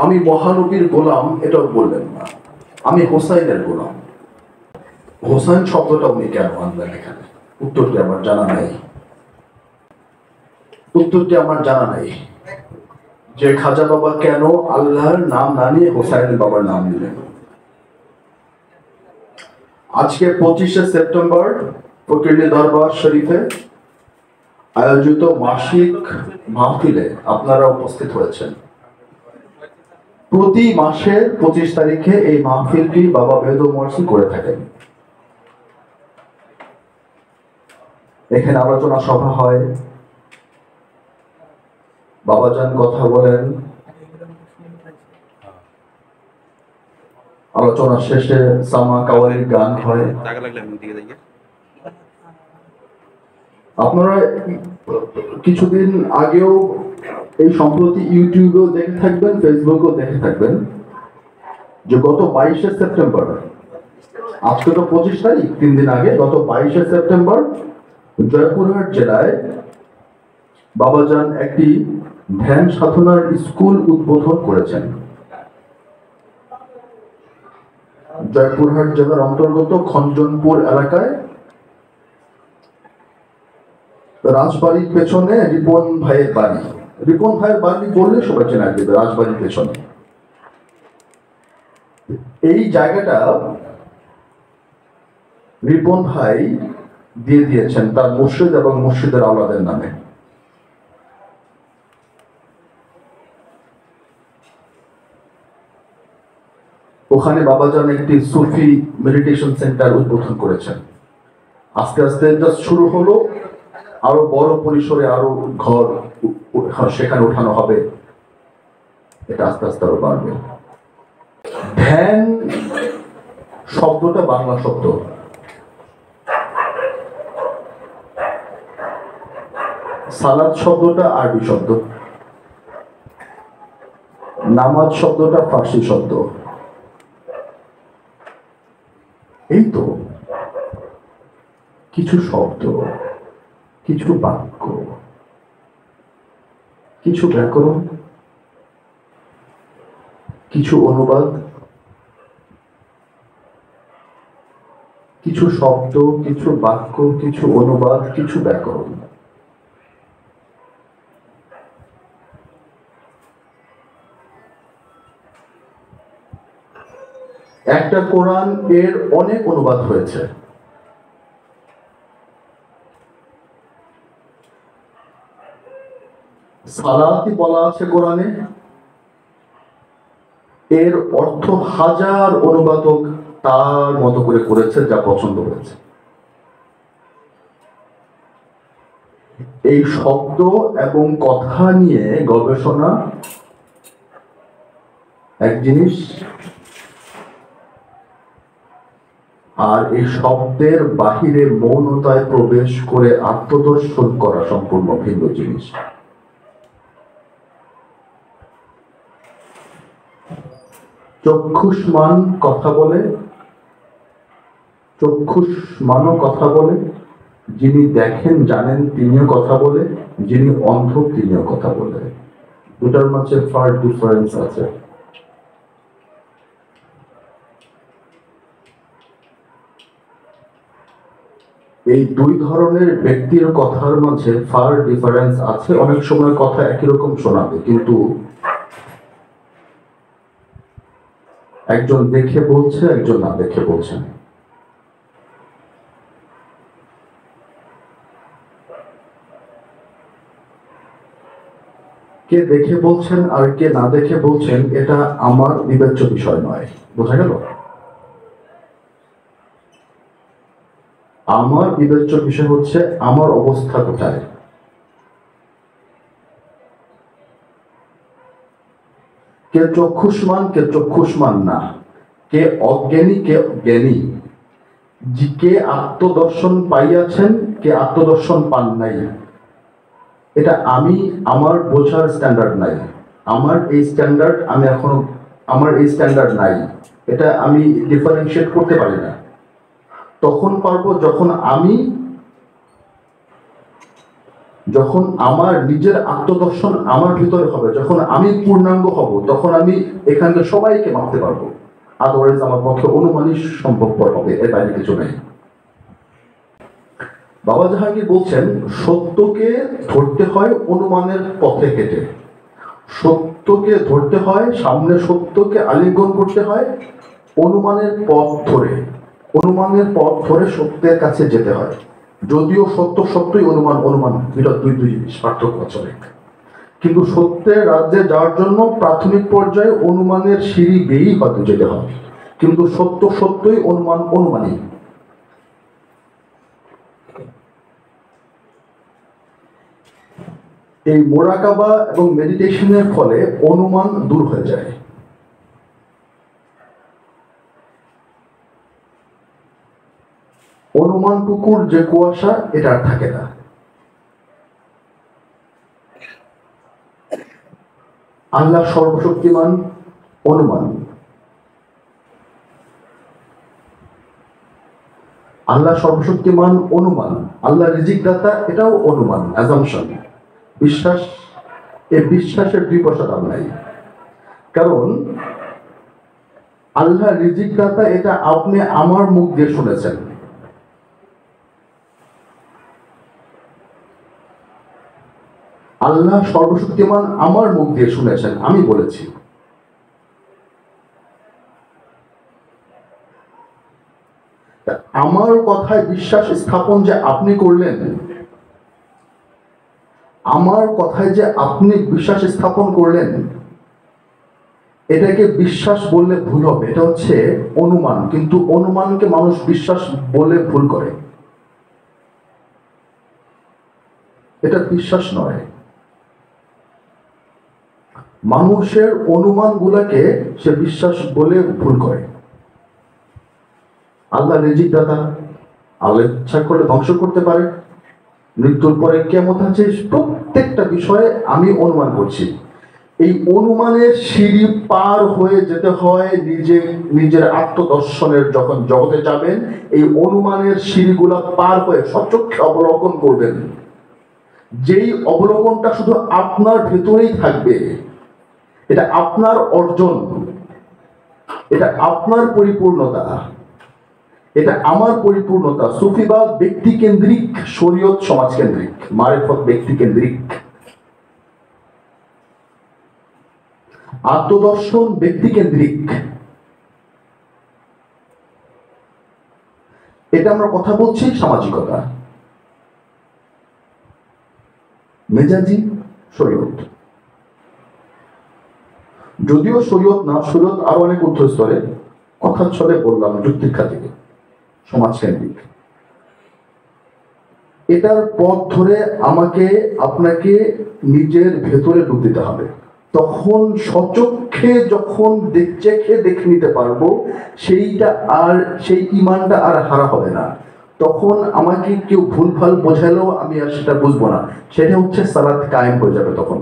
আমি মহানবীর গোলাম এটাও বললেন না, আমি হোসাইনের গোলাম। হোসাইন শব্দটা উনি কেন আনলেন এখানে? উত্তরটি আমার জানা নাই। যে খাজা বাবা কেন আল্লাহর নাম না নিয়ে হোসাইনের বাবার নাম নিলেন? আজকে 25শে সেপ্টেম্বর ফকিরনি দরবার শরীফে আয়োজিত মাসিক মাহফিলে আপনারা উপস্থিত হয়েছেন। প্রতি মাসের 25 তারিখে এই মাহফিলটি বাবা বেদমর্সি করে থাকেন। এখানে আলোচনা সভা হয়, বাবাজান কথা বলেন, আলোচনা শেষে সামা কাওয়ালির গান হয়। আপনারা কিছুদিন আগেও এই সম্প্রতি ইউটিউবেও দেখে থাকবেন, ফেসবুকেও দেখে থাকবেন যে গত 22শে সেপ্টেম্বর, আজকে তো 25 তারিখ, 3 দিন আগে গত 22শে সেপ্টেম্বর জয়পুরহাট জেলায় বাবাজান একটি ধ্যান সাধনার স্কুল উদ্বোধন করেছেন। জয়পুরহাট জেলার অন্তর্গত খঞ্জনপুর এলাকায় রাজবাড়ির পেছনে রিপন ভাইয়ের বাড়ি। রিপন ভাইয়ের বাড়ি বললে সবাই চেনা দেবে, রাজবাড়ির পেছনে। এই জায়গাটা রিপন ভাই দিয়ে দিয়েছেন তার মুর্শিদ এবং মুর্শিদের আওলাদের নামে। ওখানে বাবাজান একটি সুফি মেডিটেশন সেন্টার উদ্বোধন করেছেন। আস্তে আস্তে জাস্ট শুরু হলো, আরো বড় পরিসরে আরো ঘর সেখানে ওঠানো হবে, এটা আস্তে আস্তে আরো বাড়বে। ধ্যান শব্দটা বাংলা শব্দ, সালাত শব্দটা আরবি শব্দ, নামাজ শব্দটা ফার্সি শব্দ। এই তো কিছু শব্দ, কিছু বাক্য, কিছু ব্যাকরণ, কিছু অনুবাদ, কিছু শব্দ, কিছু বাক্য, কিছু অনুবাদ, কিছু ব্যাকরণ। একটা কোরআন এর অনেক অনুবাদ হয়েছে। সালাতই বলা আছে কোরআনে, এর অর্থ হাজার অনুবাদক তার মতো করে করেছে, যা পছন্দ হয়েছে। এই শব্দ এবং কথা নিয়ে গবেষণা এক জিনিস, আর এই শব্দের বাহিরে মৌনতায় প্রবেশ করে আত্মদর্শন করা সম্পূর্ণ ভিন্ন জিনিস। চক্ষুষ্মান কথা বলে, চক্ষুষ্মানও কথা বলে, যিনি দেখেন জানেন তিনিও কথা বলে, যিনি অন্ধ তিনিও কথা বলে। দুটার মাঝে ফার ডিফারেন্স আছে। এই দুই ধরনের ব্যক্তির কথার মাঝে ফার ডিফারেন্স আছে। অনেক সময় কথা একই রকম শোনাবে, কিন্তু একজন দেখে বলছে, একজন না দেখে বলছেন। কে দেখে বলছেন আর কে না দেখে বলছেন, এটা আমার বিবেচ্য বিষয় নয়। বোঝা গেল? আমার বিবেচ্য বিষয় হচ্ছে আমার অবস্থা কোথায়। কে চক্ষুষ্মান, কে চক্ষুষ্মান না, কে অজ্ঞানী, কে জ্ঞানী, কে আত্মদর্শন পাইয়াছেন, কে আত্মদর্শন পান নাই, এটা আমি, আমার বোঝার স্ট্যান্ডার্ড নাই। আমার এই স্ট্যান্ডার্ড আমি এখনো, আমার এই স্ট্যান্ডার্ড নাই, এটা আমি ডিফারেন্সিয়েট করতে পারি না। তখন পারবো যখন আমি যখন আমার নিজের আত্মদর্শন আমার ভিতরে হবে, যখন আমি পূর্ণাঙ্গ হব, তখন আমি এখানকার সবাইকে মাপতে পারবো। আদারওয়াইজ আমার পক্ষে অনুমানই সম্ভবপর হবে, এর বাইরে কিছু নেই। বাবা জাহাঙ্গীর বলছেন, সত্যকে ধরতে হয় অনুমানের পথে হেঁটে, সত্যকে ধরতে হয়, সামনে সত্যকে আলিঙ্গন করতে হয় অনুমানের পথ ধরে, অনুমানের পথ ধরে সত্যের কাছে যেতে হয়। যদিও সত্য সত্যই, অনুমান অনুমান, দুই দুই জিনিস, পার্থক্য আছে অনেক। কিন্তু সত্যের রাজ্যে যাওয়ার জন্য প্রাথমিক পর্যায়ে অনুমানের সিঁড়ি বেয়েই হয়তো যেতে হয়, কিন্তু সত্য সত্যই, অনুমান অনুমানই। এই মোরাকাবা এবং মেডিটেশনের ফলে অনুমান দূর হয়ে যায়। অনুমানটুকুর যে কুয়াশা, এটা আর থাকে না। আল্লাহ সর্বশক্তিমান, অনুমান। আল্লাহ সর্বশক্তিমান, অনুমান। আল্লাহ রিজিক দাতা, এটাও অনুমান, অ্যাজাম্পশন, বিশ্বাস। এই বিশ্বাসের দুই পয়সা দাম নাই। কারণ আল্লাহ রিজিক দাতা, এটা আপনি আমার মুখ দিয়ে শুনেছেন। আল্লাহ সর্বশক্তিমান আমার মুখ দিয়ে শুনেছেন, আমি বলেছি। আমার কথায় বিশ্বাস স্থাপন যে আপনি করলেন, আমার কথায় যে আপনি বিশ্বাস স্থাপন করলেন, এটাকে বিশ্বাস বললে ভুল হবে, এটা হচ্ছে অনুমান। কিন্তু অনুমানকে মানুষ বিশ্বাস বলে ভুল করে, এটা বিশ্বাস নয়। মানুষের অনুমান গুলাকে সে বিশ্বাস বলে ভুল করে। আল্লাহ রিজিক দাতা, আল্লাহ ইচ্ছা করলে ধ্বংস করতে পারে, মৃত্যুর পরে কিয়ামত আছে, প্রত্যেকটা বিষয়ে আমি অনুমান করছি। এই অনুমানের সিঁড়ি পার হয়ে যেতে হয় নিজের আত্মদর্শনের যখন জগতে যাবেন, এই অনুমানের সিঁড়িগুলা পার হয়ে সচক্ষে অবলোকন করবেন। যেই অবলোকনটা শুধু আপনার ভেতরেই থাকবে, এটা আপনার অর্জন, এটা আপনার পরিপূর্ণতা, এটা আমার পরিপূর্ণতা। সুফিবাদ ব্যক্তি কেন্দ্রিক, শরীয়ত সমাজ কেন্দ্রিক, মারিফত ব্যক্তি কেন্দ্রিক, আত্মদর্শন ব্যক্তি কেন্দ্রিক। এটা আমরা কথা বলছি সামাজিকতা, মেজাজি শরীয়ত। যদিও শরীয়ত না, শরীয়ত আরো অনেক উচ্চ স্তরে, কথা ছলে বললাম যুক্তির খাতিরে, সমাজ কেন্দ্রিক। এটার পথ ধরে আমাকে আপনাকে নিজের ভেতরে ঢুক দিতে হবে। তখন সচক্ষে যখন চেখে দেখে নিতে পারবো, সেইটা আর সেই ইমানটা আর হারা হবে না। তখন আমাকে কেউ ভুলভাল বোঝালেও আমি আর সেটা বুঝবো না, সেটা হচ্ছে সালাত কায়েম হয়ে যাবে তখন।